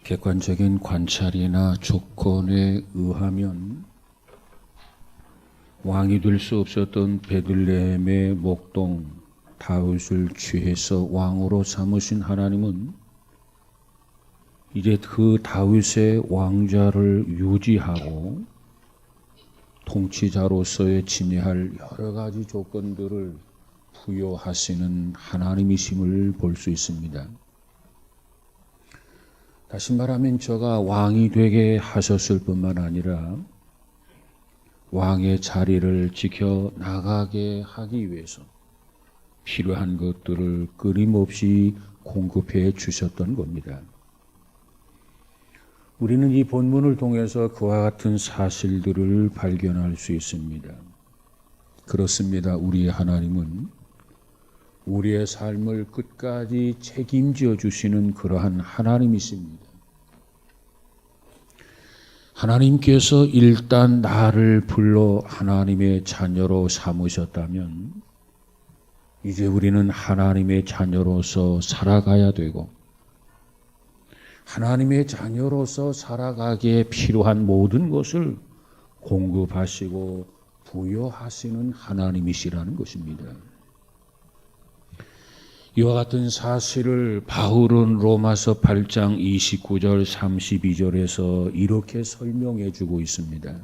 객관적인 관찰이나 조건에 의하면 왕이 될 수 없었던 베들레헴의 목동 다윗을 취해서 왕으로 삼으신 하나님은 이제 그 다윗의 왕좌를 유지하고 통치자로서의 지내할 여러 가지 조건들을 부여하시는 하나님이심을 볼 수 있습니다. 다시 말하면 저가 왕이 되게 하셨을 뿐만 아니라 왕의 자리를 지켜 나가게 하기 위해서 필요한 것들을 끊임없이 공급해 주셨던 겁니다. 우리는 이 본문을 통해서 그와 같은 사실들을 발견할 수 있습니다. 그렇습니다. 우리의 하나님은 우리의 삶을 끝까지 책임져 주시는 그러한 하나님이십니다. 하나님께서 일단 나를 불러 하나님의 자녀로 삼으셨다면 이제 우리는 하나님의 자녀로서 살아가야 되고 하나님의 자녀로서 살아가기에 필요한 모든 것을 공급하시고 부여하시는 하나님이시라는 것입니다. 이와 같은 사실을 바울은 로마서 8장 29절 32절에서 이렇게 설명해 주고 있습니다.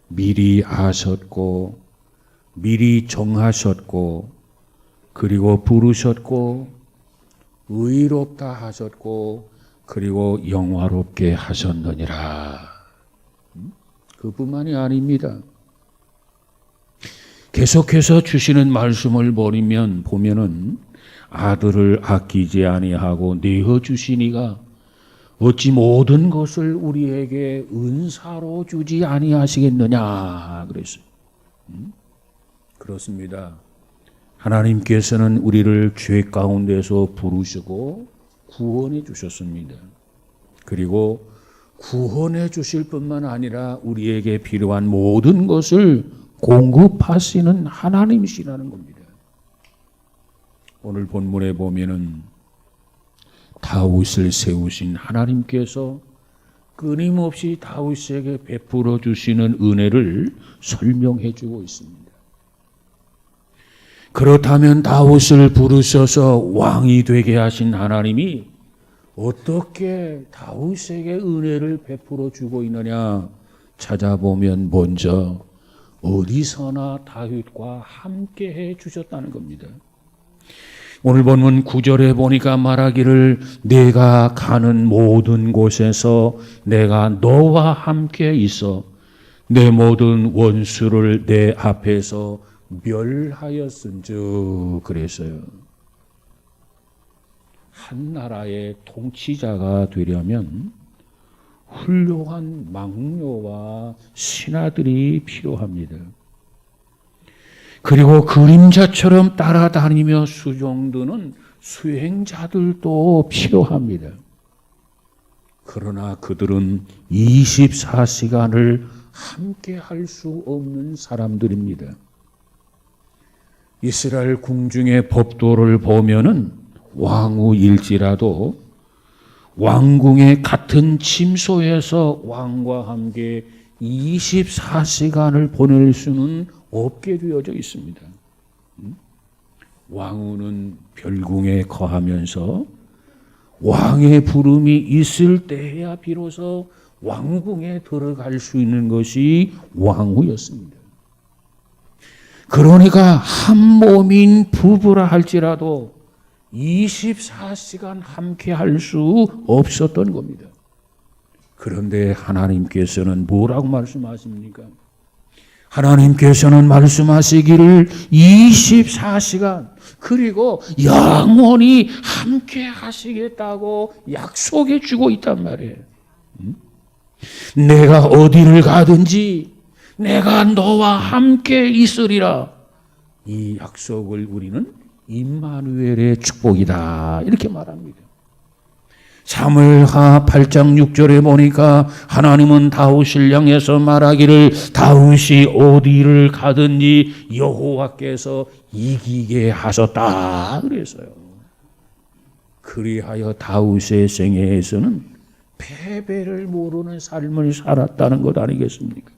미리 아셨고 미리 정하셨고 그리고 부르셨고 의롭다 하셨고 그리고 영화롭게 하셨느니라. 그뿐만이 아닙니다. 계속해서 주시는 말씀을 보면은 아들을 아끼지 아니하고 내어 주시니가 어찌 모든 것을 우리에게 은사로 주지 아니하시겠느냐 그랬어요. 그렇습니다. 하나님께서는 우리를 죄 가운데서 부르시고 구원해 주셨습니다. 그리고 구원해 주실 뿐만 아니라 우리에게 필요한 모든 것을 공급하시는 하나님이시라는 겁니다. 오늘 본문에 보면은 다윗을 세우신 하나님께서 끊임없이 다윗에게 베풀어 주시는 은혜를 설명해 주고 있습니다. 그렇다면 다윗을 부르셔서 왕이 되게 하신 하나님이 어떻게 다윗에게 은혜를 베풀어 주고 있느냐 찾아보면 먼저 어디서나 다윗과 함께 해 주셨다는 겁니다. 오늘 본문 9절에 보니까 말하기를 내가 가는 모든 곳에서 내가 너와 함께 있어 내 모든 원수를 내 앞에서 멸하였은즉 그랬어요. 한 나라의 통치자가 되려면 훌륭한 망료와 신하들이 필요합니다. 그리고 그림자처럼 따라다니며 수종드는 수행자들도 필요합니다. 그러나 그들은 24시간을 함께 할 수 없는 사람들입니다. 이스라엘 궁중의 법도를 보면은 왕후일지라도 왕궁의 같은 침소에서 왕과 함께 24시간을 보낼 수는 없게 되어져 있습니다. 왕후는 별궁에 거하면서 왕의 부름이 있을 때야 비로소 왕궁에 들어갈 수 있는 것이 왕후였습니다. 그러니까 한 몸인 부부라 할지라도 24시간 함께 할 수 없었던 겁니다. 그런데 하나님께서는 뭐라고 말씀하십니까? 하나님께서는 말씀하시기를 24시간 그리고 영원히 함께 하시겠다고 약속해 주고 있단 말이에요. 내가 어디를 가든지 내가 너와 함께 있으리라. 이 약속을 우리는 임마누엘의 축복이다 이렇게 말합니다. 사무엘하 8장 6절에 보니까 하나님은 다윗을 향해서 말하기를 다윗이 어디를 가든지 여호와께서 이기게 하셨다 그랬어요. 그리하여 다윗의 생애에서는 패배를 모르는 삶을 살았다는 것 아니겠습니까?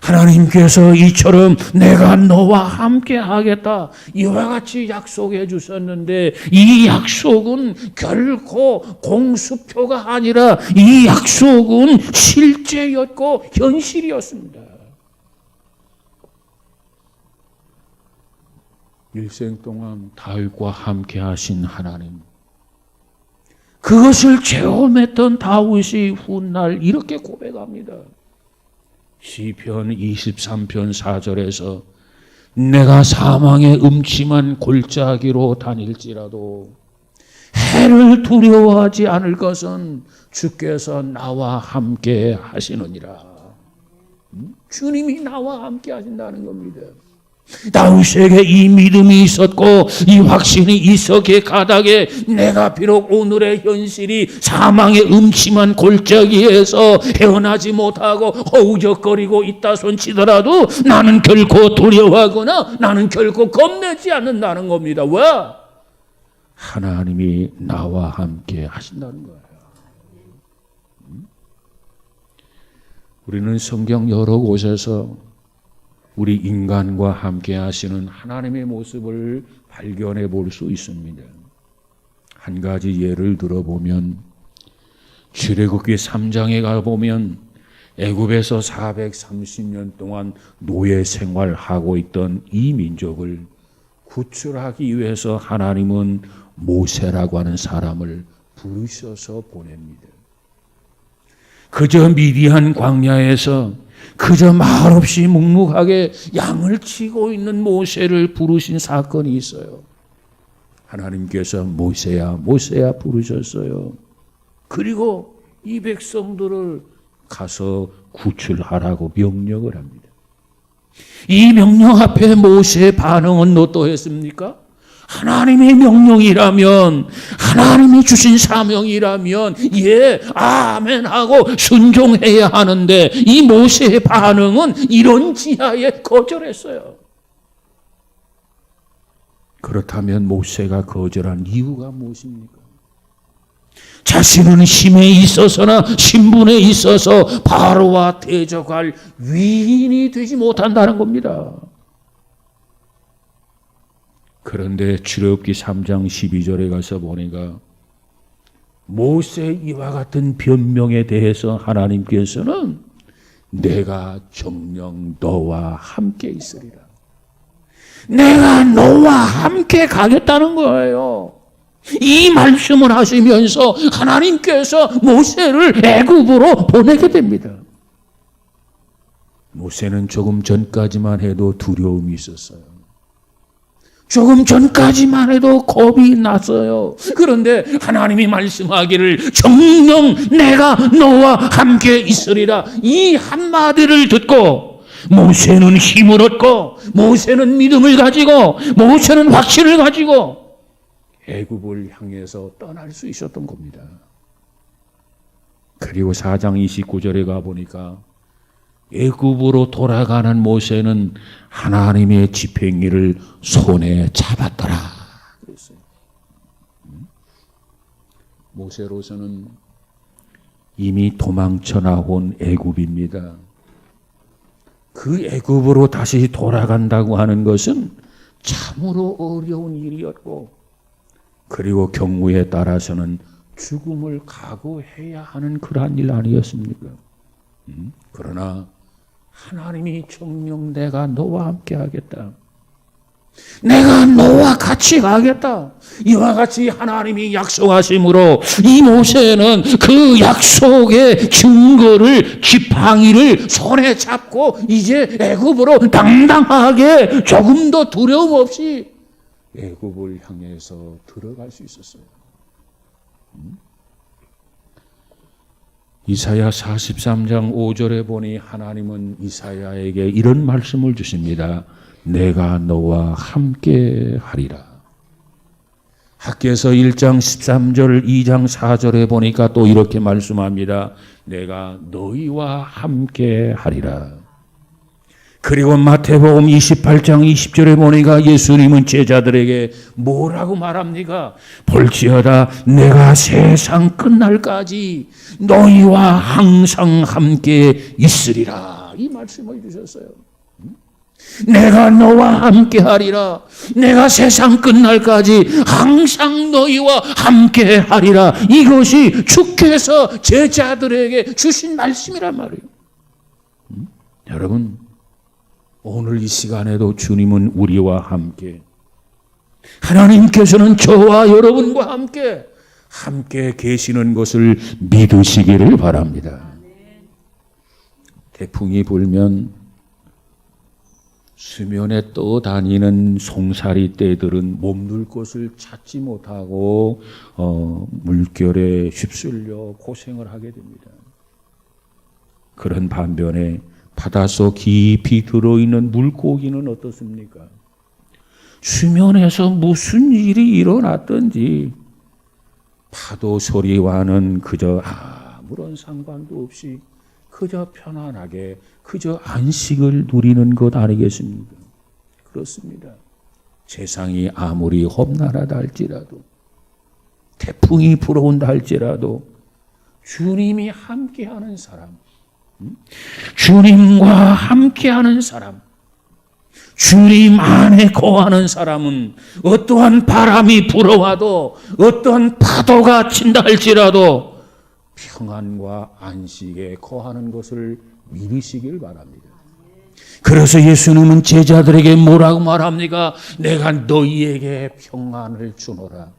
하나님께서 이처럼 내가 너와 함께 하겠다 이와 같이 약속해 주셨는데 이 약속은 결코 공수표가 아니라 이 약속은 실제였고 현실이었습니다. 일생 동안 다윗과 함께 하신 하나님, 그것을 체험했던 다윗이 훗날 이렇게 고백합니다. 시편 23편 4절에서 내가 사망의 음침한 골짜기로 다닐지라도 해를 두려워하지 않을 것은 주께서 나와 함께 하시느니라. 주님이 나와 함께 하신다는 겁니다. 다윗에게 이 믿음이 있었고 이 확신이 있었기에 가닥에 내가 비록 오늘의 현실이 사망의 음침한 골짜기에서 헤어나지 못하고 허우적거리고 있다 손치더라도 나는 결코 두려워하거나 나는 결코 겁내지 않는다는 겁니다. 왜? 하나님이 나와 함께 하신다는 거예요. 우리는 성경 여러 곳에서 우리 인간과 함께 하시는 하나님의 모습을 발견해 볼 수 있습니다. 한 가지 예를 들어보면 출애굽기 3장에 가보면 애굽에서 430년 동안 노예 생활하고 있던 이 민족을 구출하기 위해서 하나님은 모세라고 하는 사람을 부르셔서 보냅니다. 그저 미디안 광야에서 그저 말없이 묵묵하게 양을 치고 있는 모세를 부르신 사건이 있어요. 하나님께서 모세야 모세야 부르셨어요. 그리고 이 백성들을 가서 구출하라고 명령을 합니다. 이 명령 앞에 모세의 반응은 어떠했습니까? 하나님의 명령이라면, 하나님이 주신 사명이라면 예, 아멘 하고 순종해야 하는데 이 모세의 반응은 이런 지하에 거절했어요. 그렇다면 모세가 거절한 이유가 무엇입니까? 자신은 힘에 있어서나 신분에 있어서 바로와 대적할 위인이 되지 못한다는 겁니다. 그런데 출애굽기 3장 12절에 가서 보니까 모세의 이와 같은 변명에 대해서 하나님께서는 내가 정녕 너와 함께 있으리라. 내가 너와 함께 가겠다는 거예요. 이 말씀을 하시면서 하나님께서 모세를 애굽으로 보내게 됩니다. 모세는 조금 전까지만 해도 두려움이 있었어요. 조금 전까지만 해도 겁이 났어요. 그런데 하나님이 말씀하기를 정녕 내가 너와 함께 있으리라. 이 한마디를 듣고 모세는 힘을 얻고 모세는 믿음을 가지고 모세는 확신을 가지고 애굽을 향해서 떠날 수 있었던 겁니다. 그리고 4장 29절에 가보니까 애굽으로 돌아가는 모세는 하나님의 지팡이를 손에 잡았더라 그랬어요. 모세로서는 이미 도망쳐 나온 애굽입니다. 그 애굽으로 다시 돌아간다고 하는 것은 참으로 어려운 일이었고 그리고 경우에 따라서는 죽음을 각오해야 하는 그러한 일 아니었습니까? 그러나 하나님이 정녕 내가 너와 함께 하겠다. 내가 너와 같이 가겠다. 이와 같이 하나님이 약속하심으로 이 모세는 그 약속의 증거를 지팡이를 손에 잡고 이제 애굽으로 당당하게 조금도 두려움 없이 애굽을 향해서 들어갈 수 있었어요. 이사야 43장 5절에 보니 하나님은 이사야에게 이런 말씀을 주십니다. 내가 너와 함께 하리라. 학개서 1장 13절 2장 4절에 보니까 또 이렇게 말씀합니다. 내가 너희와 함께 하리라. 그리고 마태복음 28장 20절에 보니까 예수님은 제자들에게 뭐라고 말합니까? 볼지어다 내가 세상 끝날까지 너희와 항상 함께 있으리라. 이 말씀을 주셨어요. 내가 너와 함께 하리라. 내가 세상 끝날까지 항상 너희와 함께 하리라. 이것이 주께서 제자들에게 주신 말씀이란 말이에요. 여러분, 오늘 이 시간에도 주님은 우리와 함께, 하나님께서는 저와 여러분과 함께 계시는 것을 믿으시기를 바랍니다. 태풍이 불면 수면에 떠다니는 송사리 떼들은 몸둘 곳을 찾지 못하고 물결에 휩쓸려 고생을 하게 됩니다. 그런 반면에 바닷속 깊이 들어있는 물고기는 어떻습니까? 수면에서 무슨 일이 일어났든지 파도 소리와는 그저 아무런 상관도 없이 그저 편안하게 그저 안식을 누리는 것 아니겠습니까? 그렇습니다. 세상이 아무리 험난하다 할지라도, 태풍이 불어온다 할지라도 주님이 함께하는 사람, 주님과 함께하는 사람, 주님 안에 거하는 사람은 어떠한 바람이 불어와도 어떠한 파도가 친다 할지라도 평안과 안식에 거하는 것을 믿으시길 바랍니다. 그래서 예수님은 제자들에게 뭐라고 말합니까? 내가 너희에게 평안을 주노라.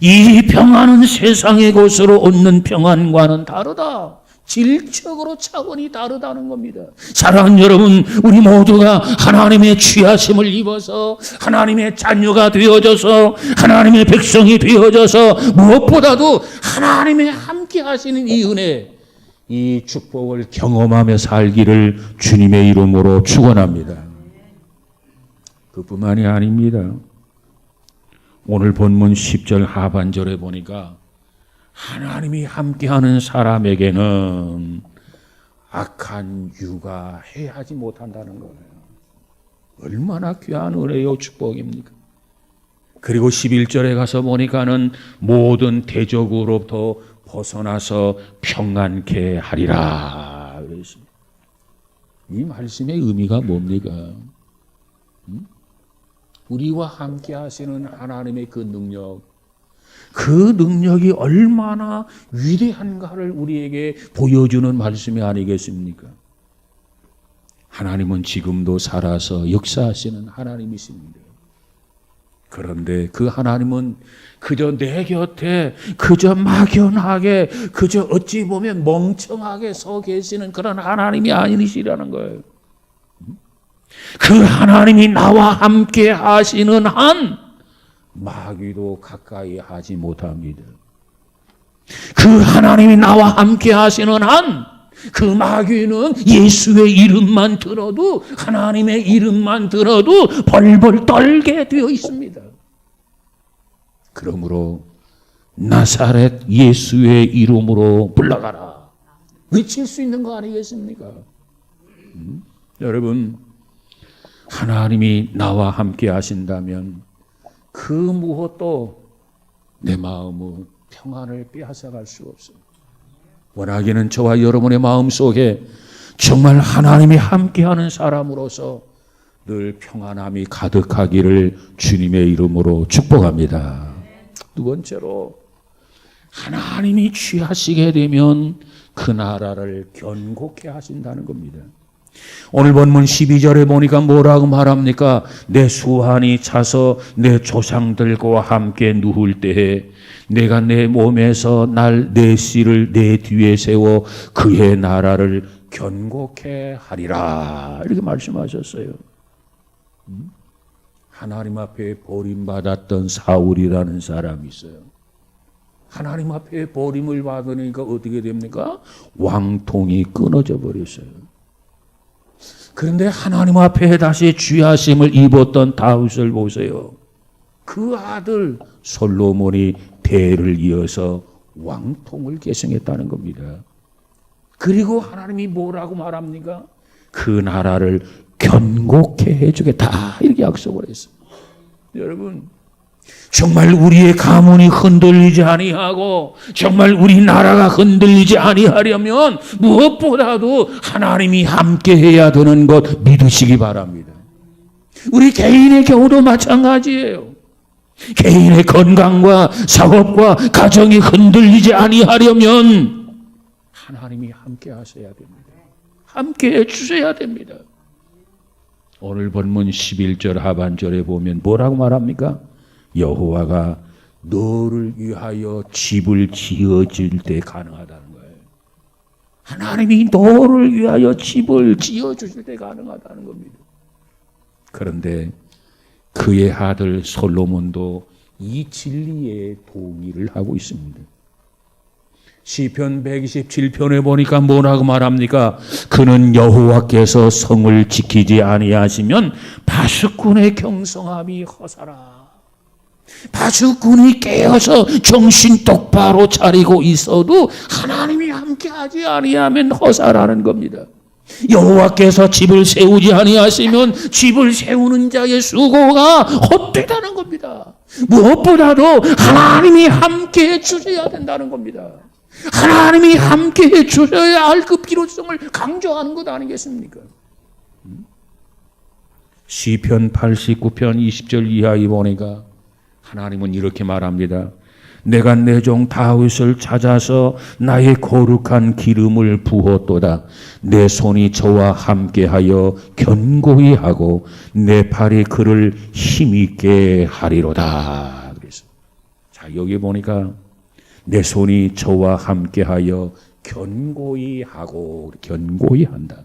이 평안은 세상의 것으로 얻는 평안과는 다르다. 질적으로 차원이 다르다는 겁니다. 사랑하는 여러분, 우리 모두가 하나님의 취하심을 입어서 하나님의 자녀가 되어져서 하나님의 백성이 되어져서 무엇보다도 하나님의 함께 하시는 이 은혜, 이 축복을 경험하며 살기를 주님의 이름으로 축원합니다. 그뿐만이 아닙니다. 오늘 본문 10절 하반절에 보니까 하나님이 함께하는 사람에게는 악한 유가 해하지 못한다는 거예요. 얼마나 귀한 은혜요 축복입니까? 그리고 11절에 가서 보니까는 모든 대적으로부터 벗어나서 평안케 하리라 그랬습니다. 이 말씀의 의미가 뭡니까? 우리와 함께 하시는 하나님의 그 능력이 얼마나 위대한가를 우리에게 보여주는 말씀이 아니겠습니까? 하나님은 지금도 살아서 역사하시는 하나님이십니다. 그런데 그 하나님은 그저 내 곁에 그저 막연하게 그저 어찌 보면 멍청하게 서 계시는 그런 하나님이 아니시라는 거예요. 그 하나님이 나와 함께 하시는 한 마귀도 가까이 하지 못합니다. 그 하나님이 나와 함께 하시는 한 그 마귀는 예수의 이름만 들어도, 하나님의 이름만 들어도 벌벌 떨게 되어 있습니다. 그러므로 나사렛 예수의 이름으로 불러가라 외칠 수 있는 거 아니겠습니까? 여러분, 하나님이 나와 함께 하신다면 그 무엇도 내 마음의 평안을 빼앗아갈 수 없어요. 원하기는 저와 여러분의 마음속에 정말 하나님이 함께하는 사람으로서 늘 평안함이 가득하기를 주님의 이름으로 축복합니다. 두 번째로, 하나님이 취하시게 되면 그 나라를 견고케 하신다는 겁니다. 오늘 본문 12절에 보니까 뭐라고 말합니까? 내 수한이 차서 내 조상들과 함께 누울 때에 내가 내 몸에서 내 씨를 내 뒤에 세워 그의 나라를 견고케 하리라. 이렇게 말씀하셨어요. 하나님 앞에 버림받았던 사울이라는 사람이 있어요. 하나님 앞에 버림을 받으니까 어떻게 됩니까? 왕통이 끊어져 버렸어요. 그런데 하나님 앞에 다시 귀하심을 입었던 다윗을 보세요. 그 아들 솔로몬이 대를 이어서 왕통을 계승했다는 겁니다. 그리고 하나님이 뭐라고 말합니까? 그 나라를 견고케 해주겠다. 이렇게 약속을 했어요. 여러분, 정말 우리의 가문이 흔들리지 아니하고 정말 우리나라가 흔들리지 아니하려면 무엇보다도 하나님이 함께해야 되는 것 믿으시기 바랍니다. 우리 개인의 경우도 마찬가지예요. 개인의 건강과 사업과 가정이 흔들리지 아니하려면 하나님이 함께 하셔야 됩니다. 함께 해주셔야 됩니다. 오늘 본문 11절 하반절에 보면 뭐라고 말합니까? 여호와가 너를 위하여 집을 지어줄 때 가능하다는 거예요. 하나님이 너를 위하여 집을 지어주실 때 가능하다는 겁니다. 그런데 그의 아들 솔로몬도 이 진리에 동의를 하고 있습니다. 시편 127편에 보니까 뭐라고 말합니까? 그는 여호와께서 성을 지키지 아니하시면 바수꾼의 경성함이 허사라. 바수꾼이 깨어서 정신 똑바로 차리고 있어도 하나님이 함께하지 아니하면 허사라는 겁니다. 여호와께서 집을 세우지 아니하시면 집을 세우는 자의 수고가 헛되다는 겁니다. 무엇보다도 하나님이 함께해 주셔야 된다는 겁니다. 하나님이 함께해 주셔야 할 그 필요성을 강조하는 것 아니겠습니까? 시편 89편 20절 이하에 보니까 하나님은 이렇게 말합니다. 내가 내 종 다윗을 찾아서 나의 거룩한 기름을 부었도다. 내 손이 저와 함께하여 견고히 하고 내 팔이 그를 힘있게 하리로다. 그래서 자, 여기 보니까 내 손이 저와 함께하여 견고히 하고 견고히 한다.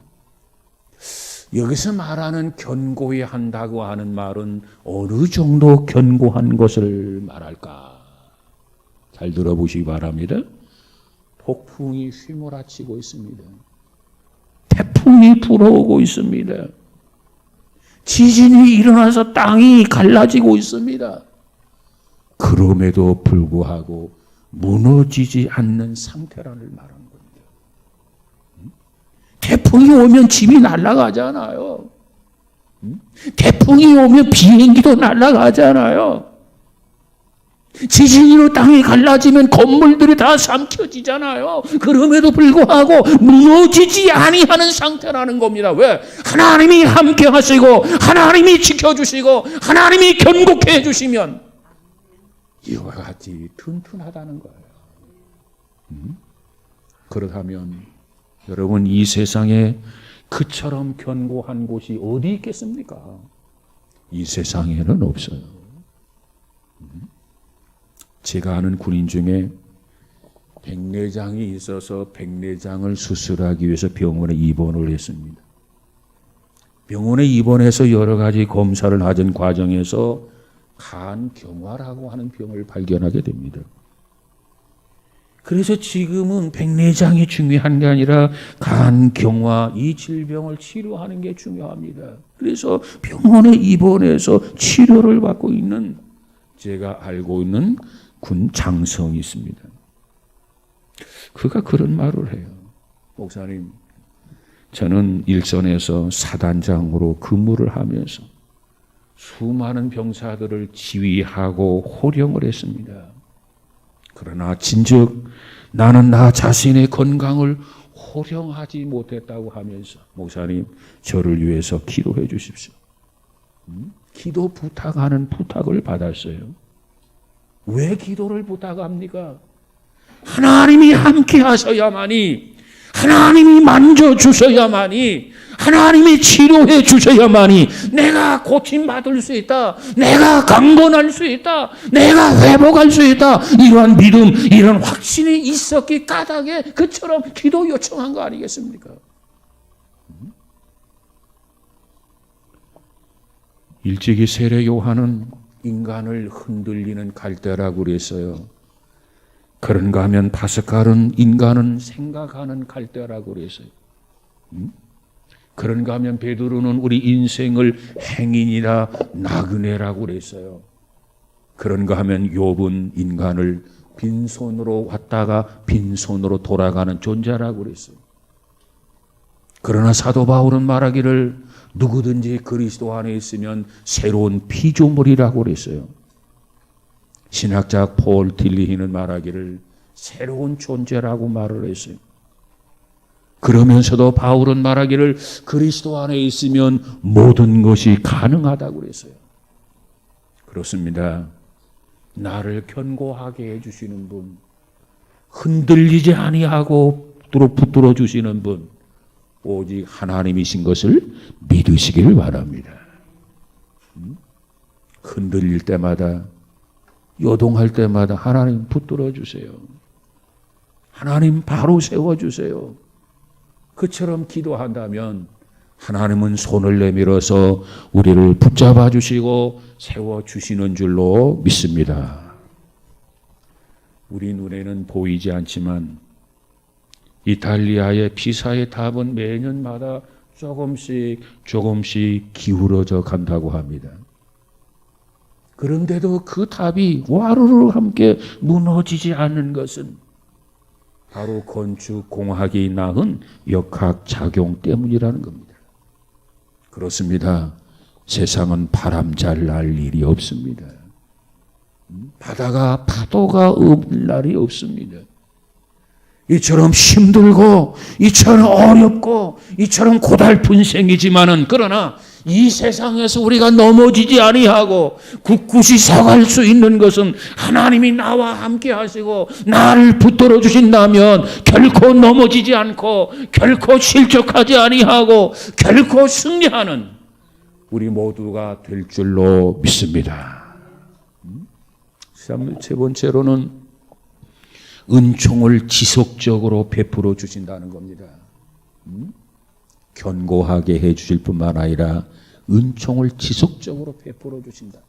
여기서 말하는 견고히 한다고 하는 말은 어느 정도 견고한 것을 말할까? 잘 들어보시기 바랍니다. 폭풍이 휘몰아치고 있습니다. 태풍이 불어오고 있습니다. 지진이 일어나서 땅이 갈라지고 있습니다. 그럼에도 불구하고 무너지지 않는 상태라는 말하는 겁니다. 태풍이 오면 집이 날아가잖아요. 태풍이 오면 비행기도 날아가잖아요. 지진으로 땅이 갈라지면 건물들이 다 삼켜지잖아요. 그럼에도 불구하고 무너지지 아니하는 상태라는 겁니다. 왜? 하나님이 함께 하시고 하나님이 지켜주시고 하나님이 견고케 해주시면 이와 같이 튼튼하다는 거예요. 그렇다면 여러분, 이 세상에 그처럼 견고한 곳이 어디 있겠습니까? 이 세상에는 없어요. 제가 아는 군인 중에 백내장이 있어서 백내장을 수술하기 위해서 병원에 입원을 했습니다. 병원에 입원해서 여러 가지 검사를 하던 과정에서 간경화라고 하는 병을 발견하게 됩니다. 그래서 지금은 백내장이 중요한 게 아니라 간경화, 이 질병을 치료하는 게 중요합니다. 그래서 병원에 입원해서 치료를 받고 있는 제가 알고 있는 군 장성이 있습니다. 그가 그런 말을 해요. 목사님, 저는 일선에서 사단장으로 근무를 하면서 수많은 병사들을 지휘하고 호령을 했습니다. 그러나 진즉 나는 나 자신의 건강을 호령하지 못했다고 하면서 목사님, 저를 위해서 기도해 주십시오. 기도 부탁하는 부탁을 받았어요. 왜 기도를 부탁합니까? 하나님이 함께 하셔야만이, 하나님이 만져주셔야만이, 하나님이 치료해 주셔야만이 내가 고침받을 수 있다, 내가 강건할 수 있다, 내가 회복할 수 있다, 이러한 믿음, 이런 확신이 있었기 까닭에 그처럼 기도 요청한 거 아니겠습니까? 일찍이 세례 요한은 인간을 흔들리는 갈대라고 그랬어요. 그런가 하면 파스칼은 인간은 생각하는 갈대라고 그랬어요. 그런가 하면 베드로는 우리 인생을 행인이라 나그네라고 그랬어요. 그런가 하면 욥은 인간을 빈손으로 왔다가 빈손으로 돌아가는 존재라고 그랬어요. 그러나 사도 바울은 말하기를 누구든지 그리스도 안에 있으면 새로운 피조물이라고 그랬어요. 신학자 폴 딜리히는 말하기를 새로운 존재라고 말을 했어요. 그러면서도 바울은 말하기를 그리스도 안에 있으면 모든 것이 가능하다고 그랬어요. 그렇습니다. 나를 견고하게 해주시는 분, 흔들리지 아니하고 붙들어 주시는 분, 오직 하나님이신 것을 믿으시기를 바랍니다. 흔들릴 때마다, 요동할 때마다 하나님 붙들어 주세요. 하나님 바로 세워주세요. 그처럼 기도한다면 하나님은 손을 내밀어서 우리를 붙잡아 주시고 세워주시는 줄로 믿습니다. 우리 눈에는 보이지 않지만 이탈리아의 피사의 탑은 매년마다 조금씩 기울어져 간다고 합니다. 그런데도 그 탑이 와르르 함께 무너지지 않는 것은 바로 건축공학이 낳은 역학작용 때문이라는 겁니다. 그렇습니다. 세상은 바람 잘 날 일이 없습니다. 파도가 없는 날이 없습니다. 이처럼 힘들고 이처럼 어렵고 이처럼 고달픈 생이지만은 그러나 이 세상에서 우리가 넘어지지 아니하고 굳굳이 서갈 수 있는 것은 하나님이 나와 함께 하시고 나를 붙들어 주신다면 결코 넘어지지 않고 결코 실족하지 아니하고 결코 승리하는 우리 모두가 될 줄로 믿습니다. 세 번째로는 은총을 지속적으로 베풀어 주신다는 겁니다. 견고하게 해 주실 뿐만 아니라 은총을 지속적으로 베풀어 주신다.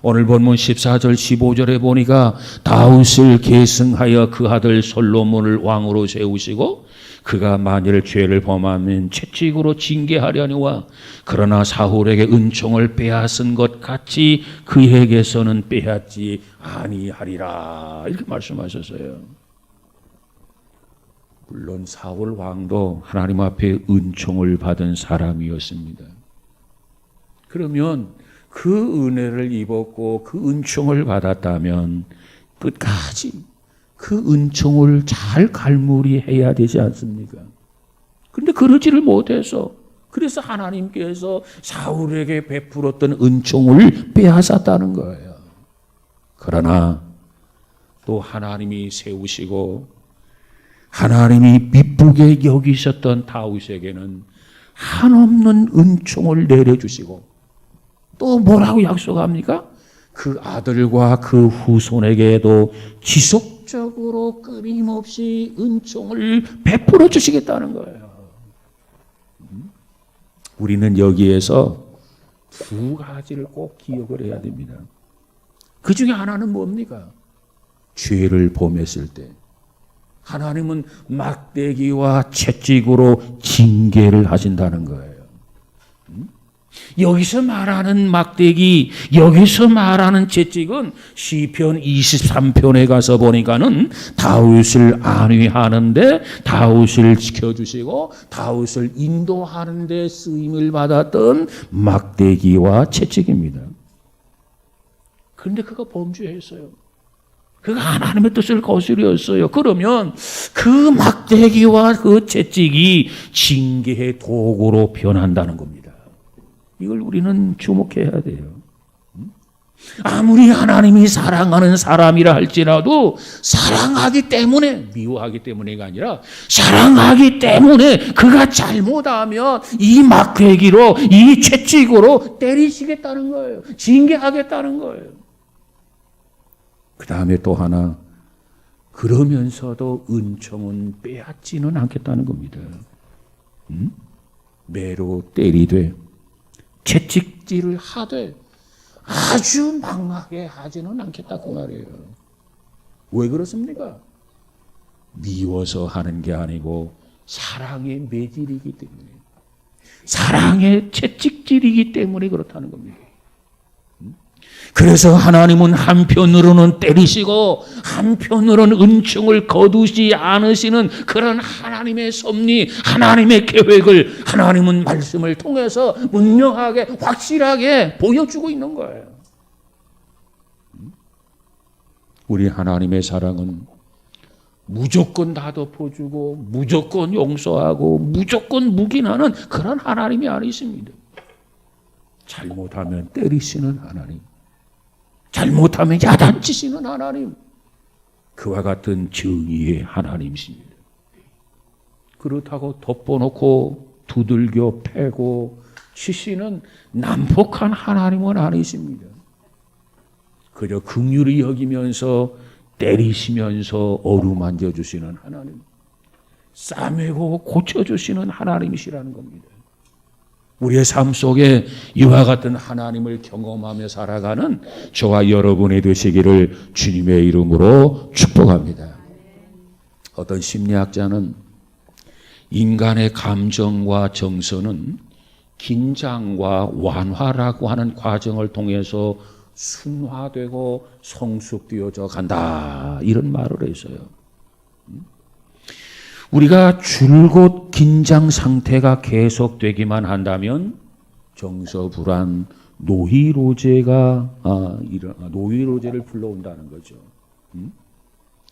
오늘 본문 14절 15절에 보니까 다윗을 계승하여 그 아들 솔로몬을 왕으로 세우시고 그가 만일 죄를 범하면 채찍으로 징계하려니와 그러나 사울에게 은총을 빼앗은 것 같이 그에게서는 빼앗지 아니하리라. 이렇게 말씀하셨어요. 물론 사울 왕도 하나님 앞에 은총을 받은 사람이었습니다. 그러면 그 은혜를 입었고 그 은총을 받았다면 끝까지 그 은총을 잘 갈무리해야 되지 않습니까? 그런데 그러지를 못해서 그래서 하나님께서 사울에게 베풀었던 은총을 빼앗았다는 거예요. 그러나 또 하나님이 세우시고 하나님이 미쁘게 여기셨던 다윗에게는 한없는 은총을 내려주시고 또 뭐라고 약속합니까? 그 아들과 그 후손에게도 지속적으로 끊임없이 은총을 베풀어 주시겠다는 거예요. 우리는 여기에서 두 가지를 꼭 기억을 해야 됩니다. 그 중에 하나는 뭡니까? 죄를 범했을 때 하나님은 막대기와 채찍으로 징계를 하신다는 거예요. 여기서 말하는 막대기, 여기서 말하는 채찍은 시편 23편에 가서 보니까는 다윗을 안위하는데 다윗을 지켜주시고 다윗을 인도하는데 쓰임을 받았던 막대기와 채찍입니다. 그런데 그가 범죄했어요. 그가 하나님의 뜻을 거스렸어요. 그러면 그 막대기와 그 채찍이 징계의 도구로 변한다는 겁니다. 이걸 우리는 주목해야 돼요. 아무리 하나님이 사랑하는 사람이라 할지라도 사랑하기 때문에, 미워하기 때문에가 아니라 사랑하기 때문에 그가 잘못하면 이 막대기로, 이 채찍으로 때리시겠다는 거예요. 징계하겠다는 거예요. 그 다음에 또 하나, 그러면서도 은총은 빼앗지는 않겠다는 겁니다. 매로 때리되 채찍질을 하되 아주 망하게 하지는 않겠다 그 말이에요. 왜 그렇습니까? 미워서 하는 게 아니고 사랑의 매질이기 때문에, 사랑의 채찍질이기 때문에 그렇다는 겁니다. 그래서 하나님은 한편으로는 때리시고 한편으로는 은총을 거두지 않으시는 그런 하나님의 섭리, 하나님의 계획을 하나님은 말씀을 통해서 분명하게 확실하게 보여주고 있는 거예요. 우리 하나님의 사랑은 무조건 다 덮어주고 무조건 용서하고 무조건 묵인하는 그런 하나님이 아니십니다. 잘못하면 때리시는 하나님, 잘못하면 야단치시는 하나님, 그와 같은 정의의 하나님이십니다. 그렇다고 덮어놓고 두들겨 패고 치시는 난폭한 하나님은 아니십니다. 그저 긍휼히 여기면서 때리시면서 어루만져 주시는 하나님, 싸매고 고쳐주시는 하나님이시라는 겁니다. 우리의 삶 속에 이와 같은 하나님을 경험하며 살아가는 저와 여러분이 되시기를 주님의 이름으로 축복합니다. 어떤 심리학자는 인간의 감정과 정서는 긴장과 완화라고 하는 과정을 통해서 순화되고 성숙되어져 간다, 이런 말을 했어요. 우리가 줄곧 긴장 상태가 계속되기만 한다면 정서불안, 노이로제를 불러온다는 거죠.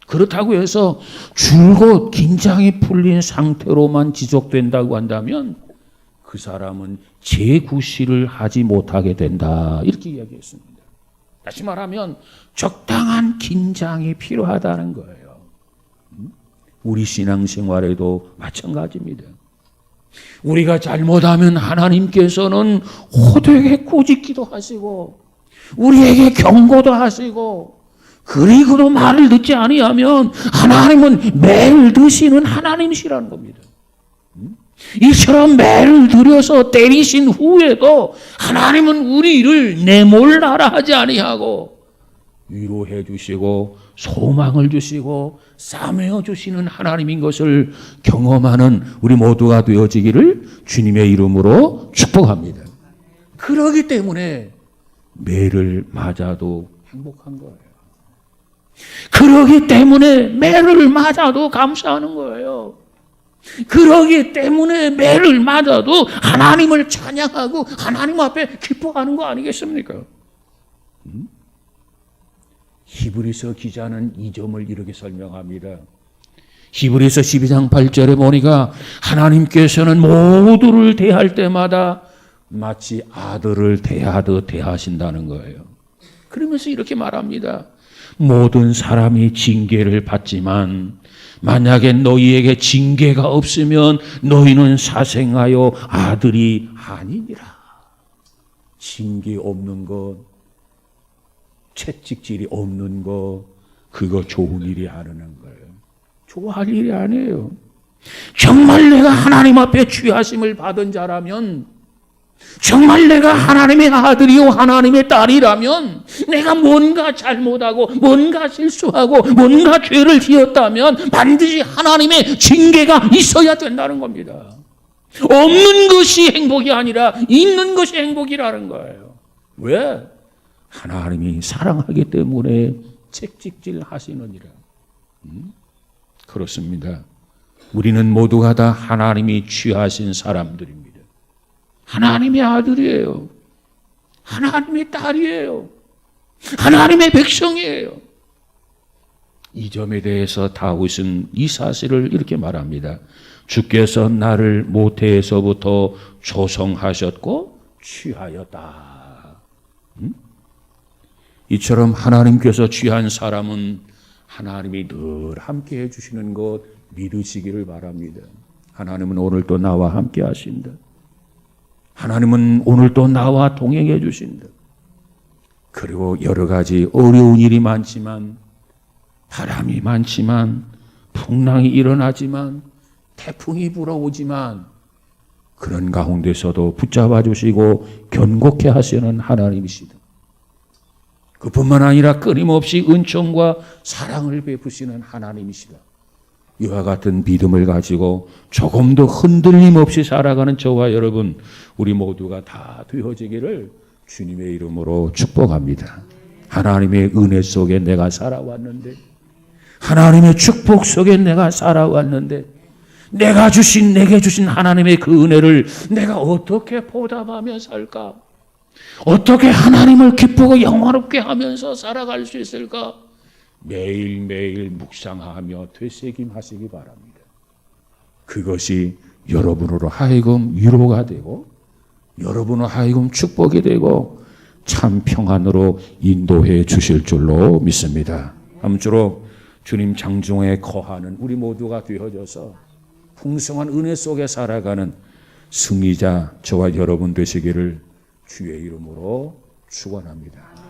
그렇다고 해서 줄곧 긴장이 풀린 상태로만 지속된다고 한다면 그 사람은 재구실을 하지 못하게 된다, 이렇게 이야기했습니다. 다시 말하면 적당한 긴장이 필요하다는 거예요. 우리 신앙생활에도 마찬가지입니다. 우리가 잘못하면 하나님께서는 호되게 꾸짖기도 하시고 우리에게 경고도 하시고, 그리고도 말을 듣지 아니하면 하나님은 매를 드시는 하나님이시라는 겁니다. 이처럼 매를 들여서 때리신 후에도 하나님은 우리를 내몰라라 하지 아니하고 위로해 주시고 소망을 주시고 싸매어 주시는 하나님인 것을 경험하는 우리 모두가 되어지기를 주님의 이름으로 축복합니다. 그러기 때문에 매를 맞아도 행복한 거예요. 그러기 때문에 매를 맞아도 감사하는 거예요. 그러기 때문에 매를 맞아도 하나님을 찬양하고 하나님 앞에 기뻐하는 거 아니겠습니까? 히브리서 기자는 이 점을 이렇게 설명합니다. 히브리서 12장 8절에 보니까 하나님께서는 모두를 대할 때마다 마치 아들을 대하듯 대하신다는 거예요. 그러면서 이렇게 말합니다. 모든 사람이 징계를 받지만 만약에 너희에게 징계가 없으면 너희는 사생하여 아들이 아니니라. 징계 없는 것, 채찍질이 없는 것, 그거 좋은 일이 아니는 거예요. 좋아할 일이 아니에요. 정말 내가 하나님 앞에 취하심을 받은 자라면, 정말 내가 하나님의 아들이요 하나님의 딸이라면, 내가 뭔가 잘못하고 뭔가 실수하고 뭔가 죄를 지었다면 반드시 하나님의 징계가 있어야 된다는 겁니다. 없는 것이 행복이 아니라 있는 것이 행복이라는 거예요. 왜? 하나님이 사랑하기 때문에 채찍질 하시느니라. 그렇습니다. 우리는 모두가 다 하나님이 취하신 사람들입니다. 하나님의 아들이에요. 하나님의 딸이에요. 하나님의 백성이에요. 이 점에 대해서 다윗은 이 사실을 이렇게 말합니다. 주께서 나를 모태에서부터 조성하셨고 취하였다. 이처럼 하나님께서 취한 사람은 하나님이 늘 함께 해주시는 것 믿으시기를 바랍니다. 하나님은 오늘도 나와 함께 하신다. 하나님은 오늘도 나와 동행해 주신다. 그리고 여러 가지 어려운 일이 많지만, 바람이 많지만, 풍랑이 일어나지만, 태풍이 불어오지만, 그런 가운데서도 붙잡아 주시고 견고케 하시는 하나님이시다. 그뿐만 아니라 끊임없이 은총과 사랑을 베푸시는 하나님이시다. 이와 같은 믿음을 가지고 조금도 흔들림 없이 살아가는 저와 여러분, 우리 모두가 다 되어지기를 주님의 이름으로 축복합니다. 하나님의 은혜 속에 내가 살아왔는데, 하나님의 축복 속에 내가 살아왔는데, 내게 주신 하나님의 그 은혜를 내가 어떻게 보답하며 살까? 어떻게 하나님을 기쁘고 영화롭게 하면서 살아갈 수 있을까? 매일매일 묵상하며 되새김하시기 바랍니다. 그것이 여러분으로 하여금 위로가 되고, 여러분으로 하여금 축복이 되고, 참 평안으로 인도해 주실 줄로 믿습니다. 아무쪼록 주님 장중에 거하는 우리 모두가 되어져서 풍성한 은혜 속에 살아가는 승리자 저와 여러분 되시기를 주의 이름으로 축원합니다.